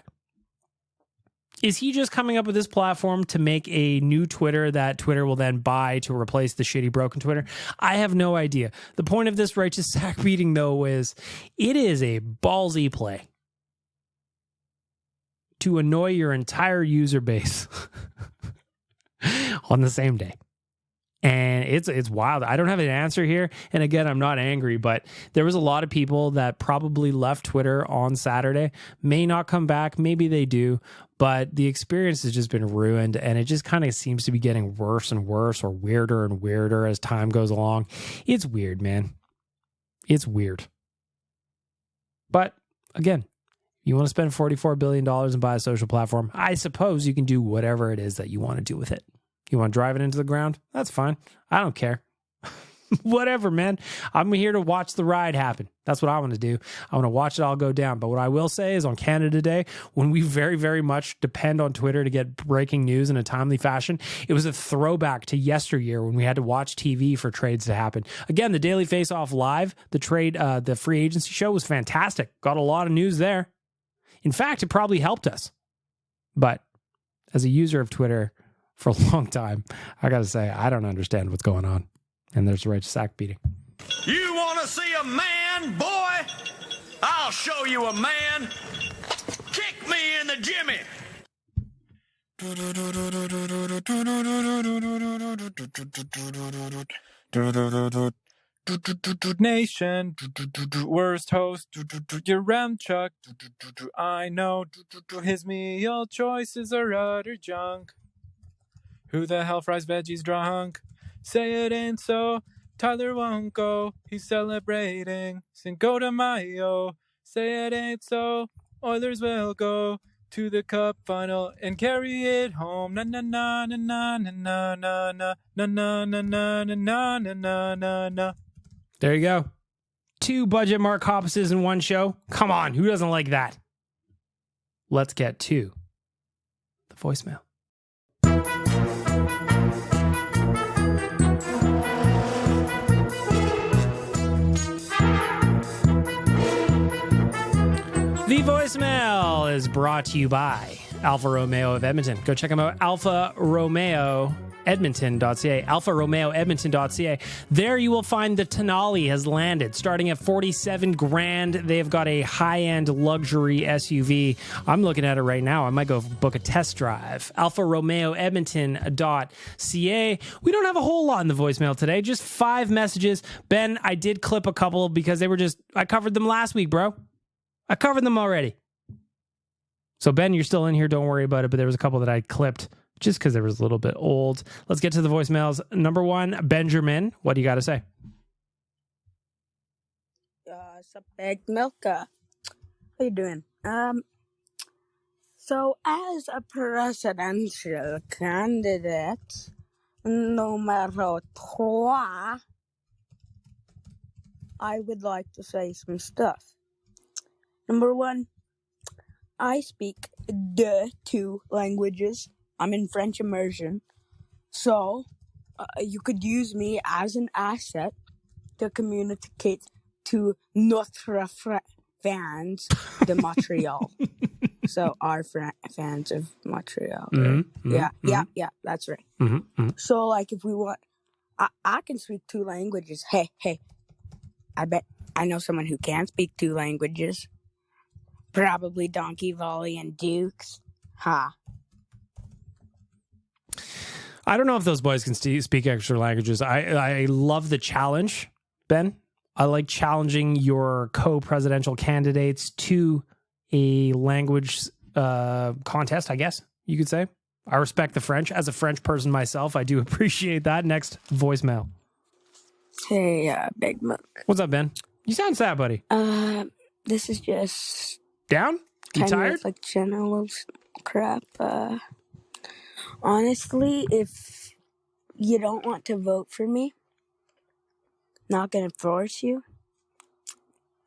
Is he just coming up with this platform to make a new Twitter that Twitter will then buy to replace the shitty broken Twitter? I have no idea. The point of this Righteous Sack beating, though, is it is a ballsy play to annoy your entire user base on the same day. And it's wild. I don't have an answer here. And again, I'm not angry, but there was a lot of people that probably left Twitter on Saturday, may not come back. Maybe they do, but the experience has just been ruined. And it just kind of seems to be getting worse and worse, or weirder and weirder as time goes along. It's weird, man. It's weird. But again, you want to spend $44 billion and buy a social platform, I suppose you can do whatever it is that you want to do with it. You want to drive it into the ground? That's fine. I don't care. Whatever, man. I'm here to watch the ride happen. That's what I want to do. I want to watch it all go down. But what I will say is on Canada Day, when we very, very much depend on Twitter to get breaking news in a timely fashion, it was a throwback to yesteryear when we had to watch TV for trades to happen. Again, the Daily Face-Off Live, the free agency show was fantastic. Got a lot of news there. In fact, it probably helped us. But as a user of Twitter for a long time, I got to say, I don't understand what's going on. And there's the Righteous Sack beating. You want to see a man, boy? I'll show you a man. Kick me in the jimmy. Nation, worst host, your Ramchuck. I know his meal choices are utter junk. Who the hell fries veggies drunk? Say it ain't so. Tyler won't go. He's celebrating Cinco de Mayo. Say it ain't so. Oilers will go to the cup final and carry it home. Na na na na na na na na na na na na na na na na na. There you go. 2 budget Mark Hoppises in one show. Come on, who doesn't like that? Let's get to the voicemail. voicemail is brought to you by Alfa Romeo of Edmonton. Go check them out, alfaromeoedmonton.ca, alfaromeoedmonton.ca. There you will find the Tenali has landed, starting at 47 grand. They've got a high-end luxury SUV. I'm looking at it right now. I might go book a test drive. alfaromeoedmonton.ca. We don't have a whole lot in the voicemail today, just 5 messages. Ben, I did clip a couple because they were I covered them last week, bro. I covered them already. So, Ben, you're still in here. Don't worry about it. But there was a couple that I clipped just because they were a little bit old. Let's get to the voicemails. Number 1, Benjamin. What do you got to say? Sup, Big Milka. How you doing? So as a presidential candidate, numero 3, I would like to say some stuff. Number 1, I speak the 2 languages. I'm in French immersion. So, you could use me as an asset to communicate to notre fans de Montreal. So, our fans of Montreal. Right? Yeah, that's right. So, like, if we want, I can speak 2 languages. Hey, I bet I know someone who can speak 2 languages. Probably Donkey Volley and Dukes. Ha. I don't know if those boys can speak extra languages. I love the challenge, Ben. I like challenging your co-presidential candidates to a language contest, I guess you could say. I respect the French. As a French person myself, I do appreciate that. Next voicemail. Hey, Big Muck. What's up, Ben? You sound sad, buddy. This is just... Down? You kind tired? of like general crap. Honestly, if you don't want to vote for me, not gonna force you.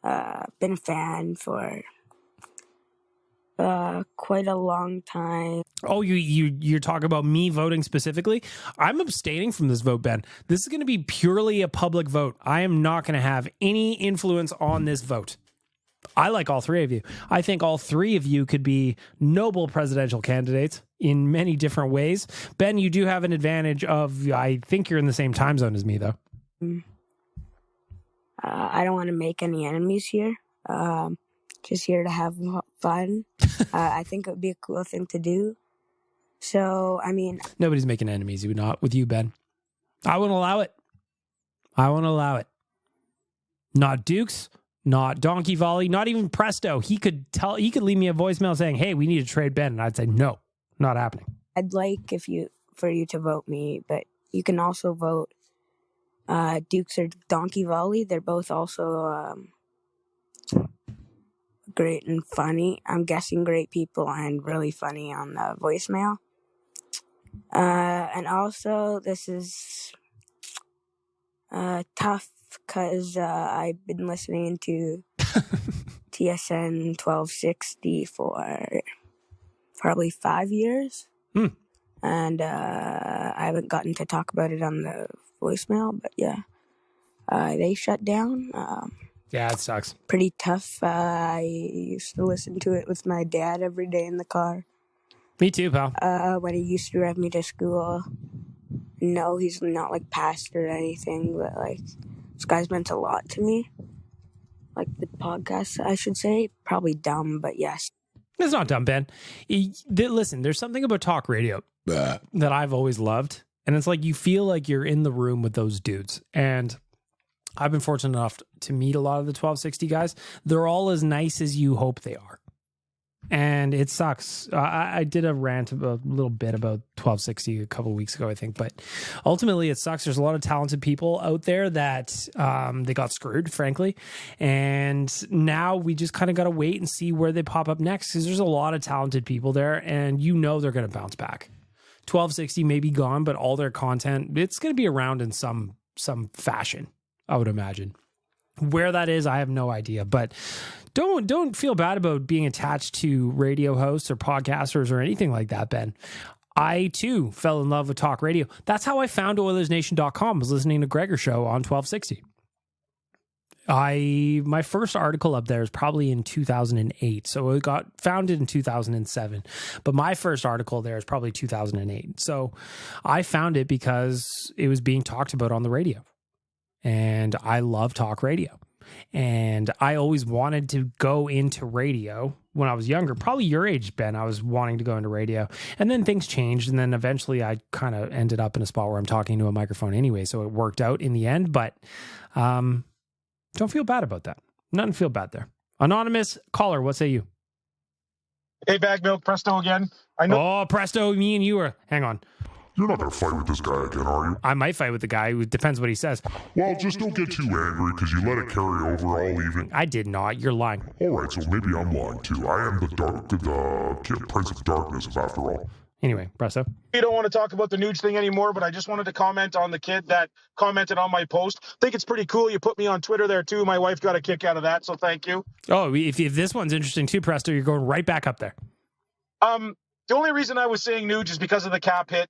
Been a fan for quite a long time. Oh, you're talking about me voting specifically? I'm abstaining from this vote, Ben. This is going to be purely a public vote. I am not going to have any influence on this vote. I like all 3 of you. I think all 3 of you could be noble presidential candidates in many different ways. Ben, you do have an advantage of, I think you're in the same time zone as me, though. I don't want to make any enemies here. Just here to have fun. I think it would be a cool thing to do. So, I mean... Nobody's making enemies, not with you, Ben. I won't allow it. I won't allow it. Not Dukes, not Donkey Volley, not even Presto. He could leave me a voicemail saying, hey, we need to trade Ben. And I'd say, no, not happening. I'd like for you to vote me, but you can also vote Dukes or Donkey Volley. They're both also great and funny. I'm guessing great people and really funny on the voicemail. And also, this is tough because I've been listening to TSN 1260 for probably 5 years. And I haven't gotten to talk about it on the voicemail, but yeah, they shut down. Yeah, it sucks. Pretty tough. I used to listen to it with my dad every day in the car. Me too, pal. When he used to drive me to school. No, he's not like pastor or anything, but like this guy's meant a lot to me. Like the podcast, I should say. Probably dumb, but yes. It's not dumb, Ben. Listen, there's something about talk radio that I've always loved. And it's like you feel like you're in the room with those dudes. And I've been fortunate enough to meet a lot of the 1260 guys. They're all as nice as you hope they are. And it sucks. I did a rant a little bit about 1260 a couple of weeks ago, I think. But ultimately, it sucks. There's a lot of talented people out there that they got screwed, frankly. And now we just kind of got to wait and see where they pop up next, because there's a lot of talented people there. And you know they're going to bounce back. 1260 may be gone, but all their content, it's going to be around in some fashion, I would imagine. Where that is, I have no idea. But don't feel bad about being attached to radio hosts or podcasters or anything like that, Ben. I, too, fell in love with talk radio. That's how I found OilersNation.com, was listening to Gregor's show on 1260. My first article up there is probably in 2008. So it got founded in 2007. But my first article there is probably 2008. So I found it because it was being talked about on the radio. And I love talk radio. And I always wanted to go into radio when I was younger, probably your age, Ben. I was wanting to go into radio. And then things changed. And then eventually I kind of ended up in a spot where I'm talking to a microphone anyway. So it worked out in the end. But don't feel bad about that. Nothing to feel bad there. Anonymous caller, what say you? Hey, Bag Milk, Presto again. I know. Oh, Presto, me and you are. Hang on. You're not going to fight with this guy again, are you? I might fight with the guy. It depends what he says. Well, just don't get too angry because you let it carry over all evening. I did not. You're lying. All right, so maybe I'm lying too. I am the Prince of Darkness, after all. Anyway, Presto. You don't want to talk about the Nuge thing anymore, but I just wanted to comment on the kid that commented on my post. I think it's pretty cool. You put me on Twitter there too. My wife got a kick out of that, so thank you. Oh, if this one's interesting too, Presto, you're going right back up there. The only reason I was saying Nuge is because of the cap hit.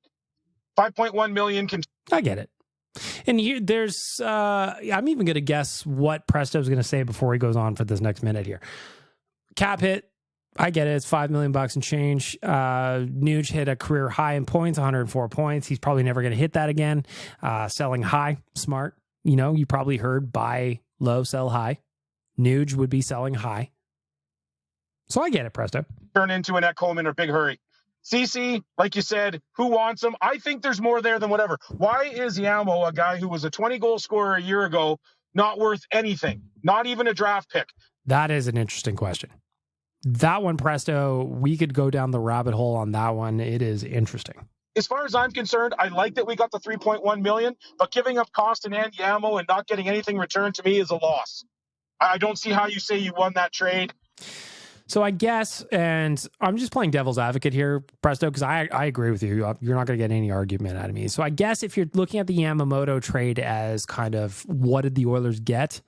5.1 million. I get it. And here, there's, I'm even going to guess what Presto's going to say before he goes on for this next minute here. Cap hit. I get it. It's $5 million and change. Nuge hit a career high in points, 104 points. He's probably never going to hit that again. Selling high, smart. You know, you probably heard buy low, sell high. Nuge would be selling high. So I get it, Presto. Turn into an Ekholm in a big hurry. CC, like you said, who wants him? I think there's more there than whatever. Why is Yamo, a guy who was a 20-goal scorer a year ago, not worth anything? Not even a draft pick. That is an interesting question. That one, Presto, we could go down the rabbit hole on that one. It is interesting. As far as I'm concerned, I like that we got the 3.1 million, but giving up Costin and Yamo and not getting anything returned to me is a loss. I don't see how you say you won that trade. So I guess, and I'm just playing devil's advocate here, Presto, because I agree with you. You're not going to get any argument out of me. So I guess if you're looking at the Yamamoto trade as kind of what did the Oilers get,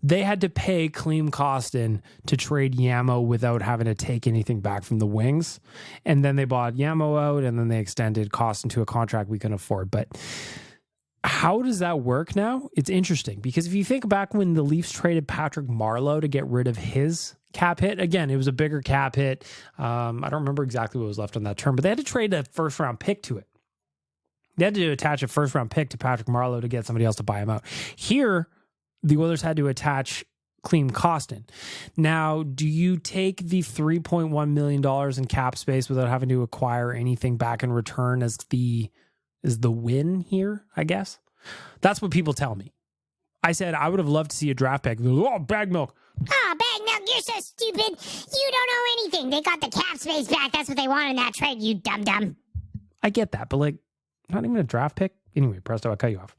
they had to pay Klim Kostin to trade Yamo without having to take anything back from the Wings. And then they bought Yamo out, and then they extended Kostin to a contract we couldn't afford. But how does that work now? It's interesting, because if you think back when the Leafs traded Patrick Marleau to get rid of his cap hit, again, it was a bigger cap hit. I don't remember exactly what was left on that term, but they had to trade a first-round pick to it. They had to attach a first-round pick to Patrick Marleau to get somebody else to buy him out. Here, the Oilers had to attach Klim Kostin. Now, do you take the $3.1 million in cap space without having to acquire anything back in return as the win here, I guess? That's what people tell me. I said I would have loved to see a draft pick. Oh, Bag Milk. Oh, Bag Milk, you're so stupid. You don't know anything. They got the cap space back. That's what they want in that trade, you dum-dum. I get that, but not even a draft pick? Anyway, Presto, I'll cut you off.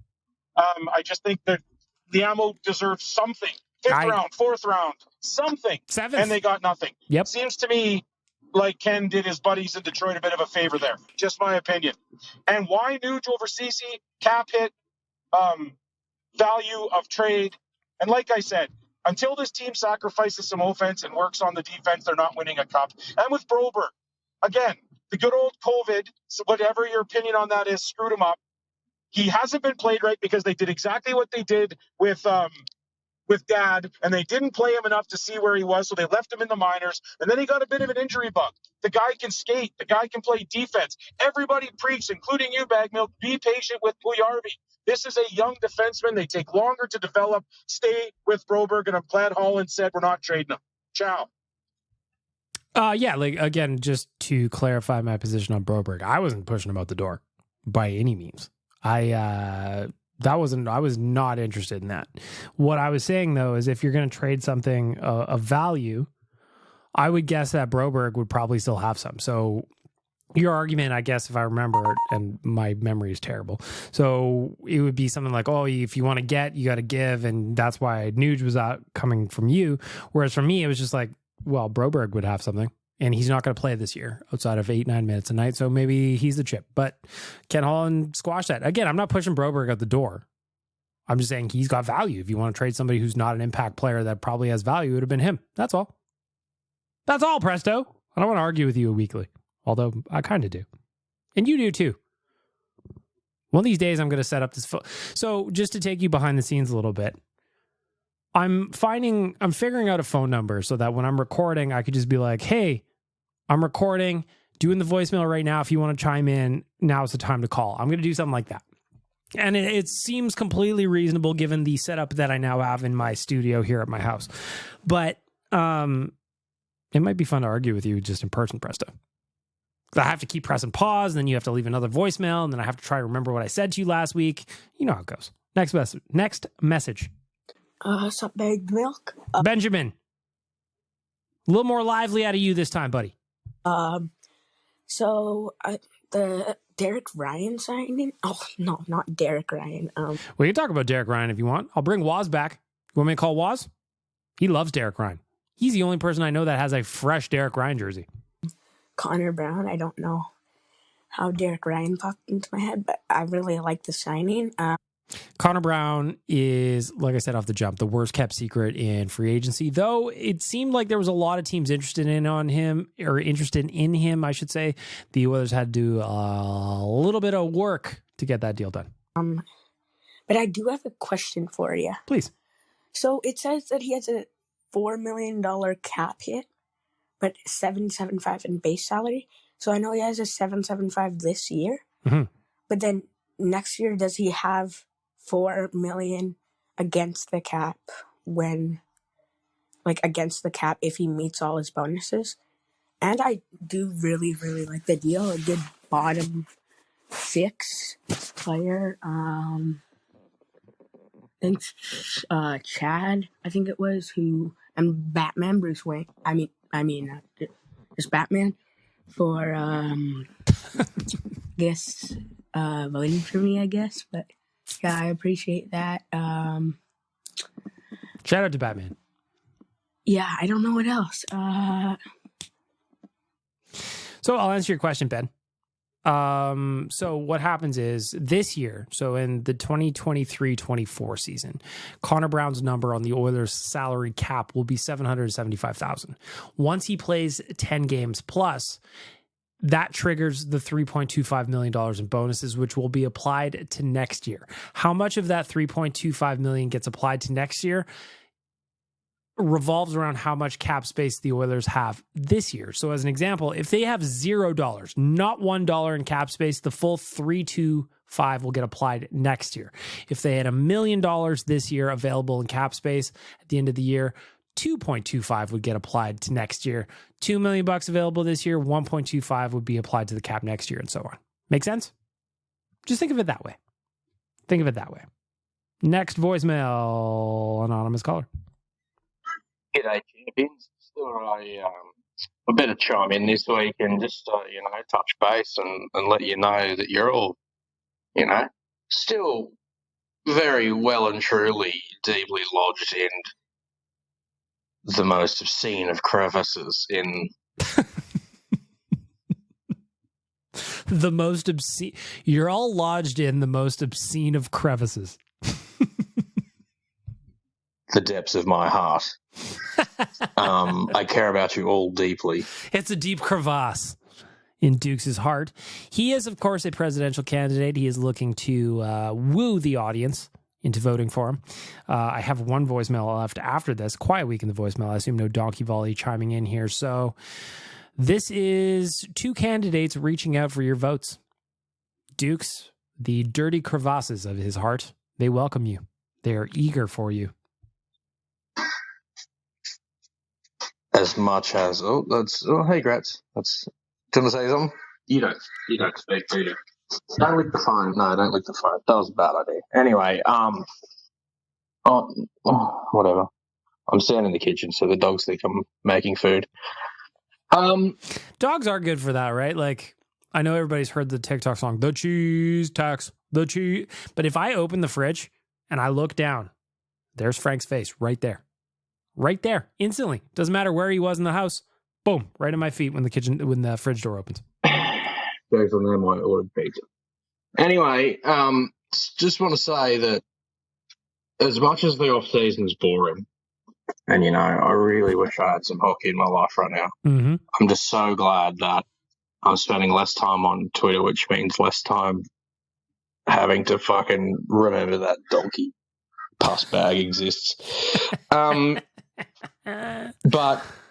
I just think that the Ammo deserves something. Fifth round, fourth round, something. Seventh. And they got nothing. Yep. Seems to me like Ken did his buddies in Detroit a bit of a favor there. Just my opinion. And why Nuge over CC? Cap hit, value of trade. And like I said, until this team sacrifices some offense and works on the defense, they're not winning a cup. And with Broberg, again, the good old COVID, so whatever your opinion on that is, screwed him up. He hasn't been played right because they did exactly what they did with Dad, and they didn't play him enough to see where he was, so they left him in the minors, and then he got a bit of an injury bug. The guy can skate. The guy can play defense. Everybody preached, including you, Bag Milk, be patient with Puljujarvi. This is a young defenseman. They take longer to develop. Stay with Broberg, and I'm glad Holland said we're not trading him. Ciao. Again, just to clarify my position on Broberg, I wasn't pushing him out the door by any means. I was not interested in that. What I was saying though is if you're going to trade something of value, I would guess that Broberg would probably still have some. So your argument, I guess, if I remember it, and my memory is terrible, so it would be something like, oh, if you want to get, you got to give, and that's why Nuge was out coming from you. Whereas for me, it was just like, well, Broberg would have something. And he's not going to play this year outside of 8-9 minutes a night. So maybe he's the chip. But Ken Holland squashed that. Again, I'm not pushing Broberg out the door. I'm just saying he's got value. If you want to trade somebody who's not an impact player that probably has value, it would have been him. That's all. That's all, Presto. I don't want to argue with you weekly. Although I kind of do. And you do too. One of these days I'm going to set up this. So just to take you behind the scenes a little bit. I'm figuring out a phone number so that when I'm recording, I could just be like, hey, I'm recording, doing the voicemail right now. If you want to chime in, now's the time to call. I'm going to do something like that. And it seems completely reasonable given the setup that I now have in my studio here at my house. But it might be fun to argue with you just in person, Presto. I have to keep pressing pause, and then you have to leave another voicemail, and then I have to try to remember what I said to you last week. You know how it goes. Next message. Sup, Big Milk? Benjamin. A little more lively out of you this time, buddy. So the Derek Ryan signing? Oh, no, not Derek Ryan. We can talk about Derek Ryan if you want. I'll bring Waz back. You want me to call Waz? He loves Derek Ryan. He's the only person I know that has a fresh Derek Ryan jersey. Connor Brown, I don't know how Derek Ryan popped into my head, but I really like the signing. Connor Brown is, like I said off the jump, the worst kept secret in free agency, though it seemed like there was a lot of teams interested in him, I should say. The Oilers had to do a little bit of work to get that deal done. But I do have a question for you. Please. So it says that he has a $4 million cap hit, but $775 in base salary. So I know he has a $775 this year, but then next year, does he have $4 million against the cap against the cap if he meets all his bonuses? And I do really, really like the deal. A good bottom 6 player. I think Chad, I think it was, and Batman, Bruce Wayne. Just Batman for, voting for me, I guess. But yeah, I appreciate that. Shout out to Batman. Yeah, I don't know what else. So I'll answer your question, Ben. So what happens is this year, so in the 2023-24 season, Connor Brown's number on the Oilers salary cap will be $775,000. Once he plays 10 games plus, that triggers the $3.25 million in bonuses, which will be applied to next year. How much of that $3.25 million gets applied to next year revolves around how much cap space the Oilers have this year. So as an example, if they have $0, not $1 in cap space, the full $3.25 will get applied next year. If they had $1 million this year available in cap space at the end of the year, $2.25 would get applied to next year. $2 million available this year, $1.25 would be applied to the cap next year, and so on. Make sense? Just think of it that way. Next voicemail, anonymous caller. G'day, champions. Still a bit of chime in this week and just, touch base and let you know that you're all, still very well and truly deeply lodged in the most obscene of crevices in... The most obscene... You're all lodged in the most obscene of crevices. The depths of my heart. I care about you all deeply. It's a deep crevasse in Dukes' heart. He is, of course, a presidential candidate. He is looking to woo the audience into voting for him. I have one voicemail left after this. Quiet week in the voicemail. I assume no donkey volley chiming in here. So this is 2 candidates reaching out for your votes. Dukes, the dirty crevasses of his heart, they welcome you. They are eager for you. As much as hey Gratz, do you want to say something? You don't speak, do you? Don't lick the phone. No, don't lick the phone. That was a bad idea. Anyway, whatever. I'm standing in the kitchen, so the dogs think I'm making food. Dogs are good for that, right? Like, I know everybody's heard the TikTok song, "The Cheese Tax," the cheese. But if I open the fridge and I look down, there's Frank's face right there. Right there, instantly. Doesn't matter where he was in the house. Boom, right at my feet when the fridge door opens. Go from there, I ordered pizza. Anyway, just want to say that as much as the off season is boring, and I really wish I had some hockey in my life right now. Mm-hmm. I'm just so glad that I'm spending less time on Twitter, which means less time having to fucking remember that donkey. pus bag exists. But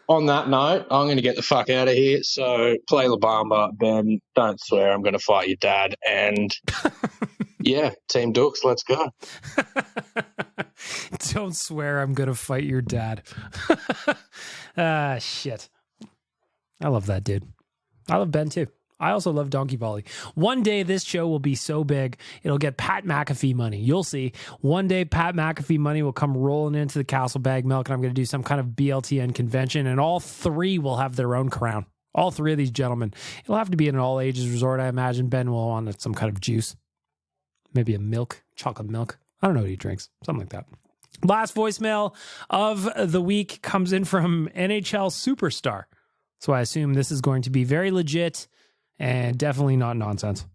on that note, I'm going to get the fuck out of here. So play La Bamba, Ben. Don't swear. I'm going to fight your dad. And yeah, Team Dukes, let's go. Don't swear I'm going to fight your dad. Shit. I love that dude. I love Ben too. I also love Donkey Volley. One day this show will be so big, it'll get Pat McAfee money. You'll see. One day Pat McAfee money will come rolling into the Castle Bag Milk, and I'm going to do some kind of BLTN convention, and all three will have their own crown. All three of these gentlemen. It'll have to be in an all-ages resort, I imagine. Ben will want some kind of juice. Maybe a milk, chocolate milk. I don't know what he drinks. Something like that. Last voicemail of the week comes in from NHL Superstar. So I assume this is going to be very legit and definitely not nonsense.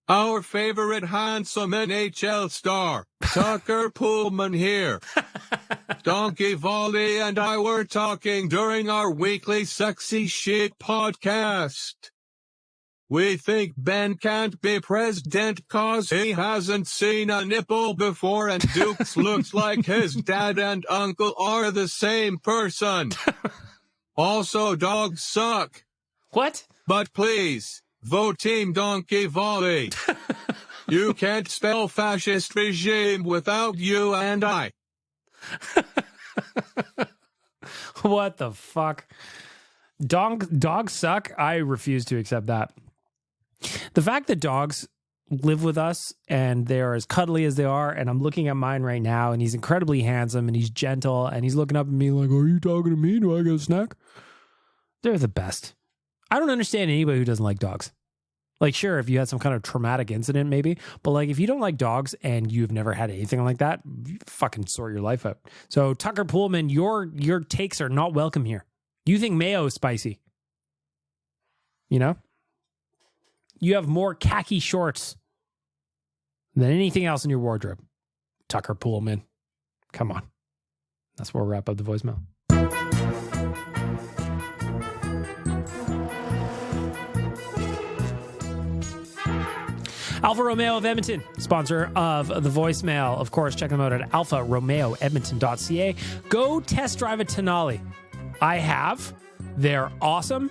Our favorite handsome NHL star, Tucker Pullman here. Donkey Volley and I were talking during our weekly Sexy Shit podcast. We think Ben can't be president cause he hasn't seen a nipple before, and Dukes looks like his dad and uncle are the same person. Also, dogs suck. What? But please, vote Team Donkey Volley. You can't spell fascist regime without you and I. What the fuck? Dogs suck? I refuse to accept that. The fact that dogs live with us and they are as cuddly as they are, and I'm looking at mine right now, and he's incredibly handsome and he's gentle and he's looking up at me like, are you talking to me? Do I get a snack? They're the best. I don't understand anybody who doesn't like dogs. Like, sure, if you had some kind of traumatic incident, maybe, but like, if you don't like dogs and you've never had anything like that, you fucking sort your life out. So Tucker Pullman, your takes are not welcome here. You think mayo is spicy. You know? You have more khaki shorts than anything else in your wardrobe. Tucker Pullman. Come on. That's where we'll wrap up the voicemail. Alfa Romeo of Edmonton, sponsor of the voicemail. Of course, check them out at alfaromeoedmonton.ca. Go test drive a Tenali. I have. They're awesome.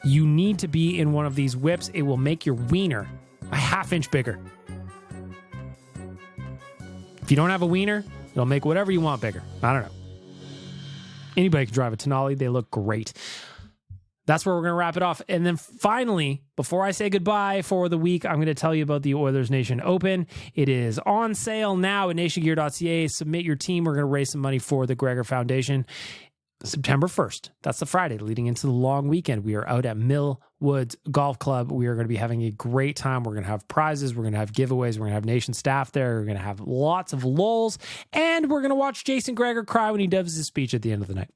You need to be in one of these whips. It will make your wiener a half-inch bigger. If you don't have a wiener, it'll make whatever you want bigger. I don't know. Anybody can drive a Tenali. They look great. That's where we're going to wrap it off. And then finally, before I say goodbye for the week, I'm going to tell you about the Oilers Nation Open. It is on sale now at nationgear.ca. Submit your team. We're going to raise some money for the Gregor Foundation. September 1st. That's the Friday leading into the long weekend. We are out at Mill Woods Golf Club. We are going to be having a great time. We're going to have prizes. We're going to have giveaways. We're going to have Nation staff there. We're going to have lots of lulls. And we're going to watch Jason Gregor cry when he does his speech at the end of the night.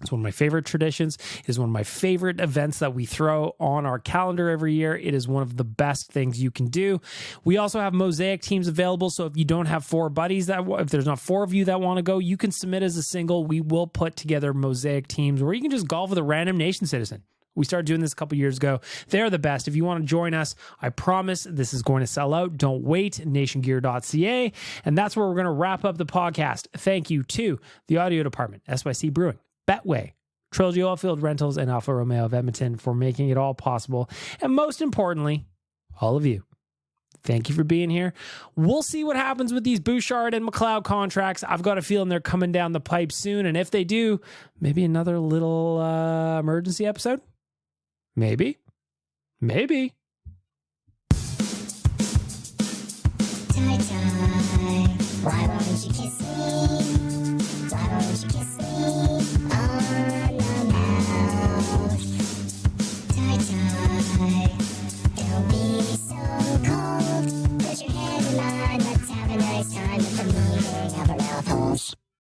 It's one of my favorite traditions. It is one of my favorite events that we throw on our calendar every year. It is one of the best things you can do. We also have mosaic teams available. So if you don't have four buddies, if there's not four of you that want to go, you can submit as a single. We will put together mosaic teams where you can just golf with a random nation citizen. We started doing this a couple years ago. They're the best. If you want to join us, I promise this is going to sell out. Don't wait. Nationgear.ca. And that's where we're going to wrap up the podcast. Thank you to the audio department, SYC Brewing, Betway, Trilogy Oilfield Rentals, and Alfa Romeo of Edmonton for making it all possible. And most importantly, all of you. Thank you for being here. We'll see what happens with these Bouchard and McLeod contracts. I've got a feeling they're coming down the pipe soon. And if they do, maybe another little emergency episode. Maybe. Tie tie, why won't you kiss me?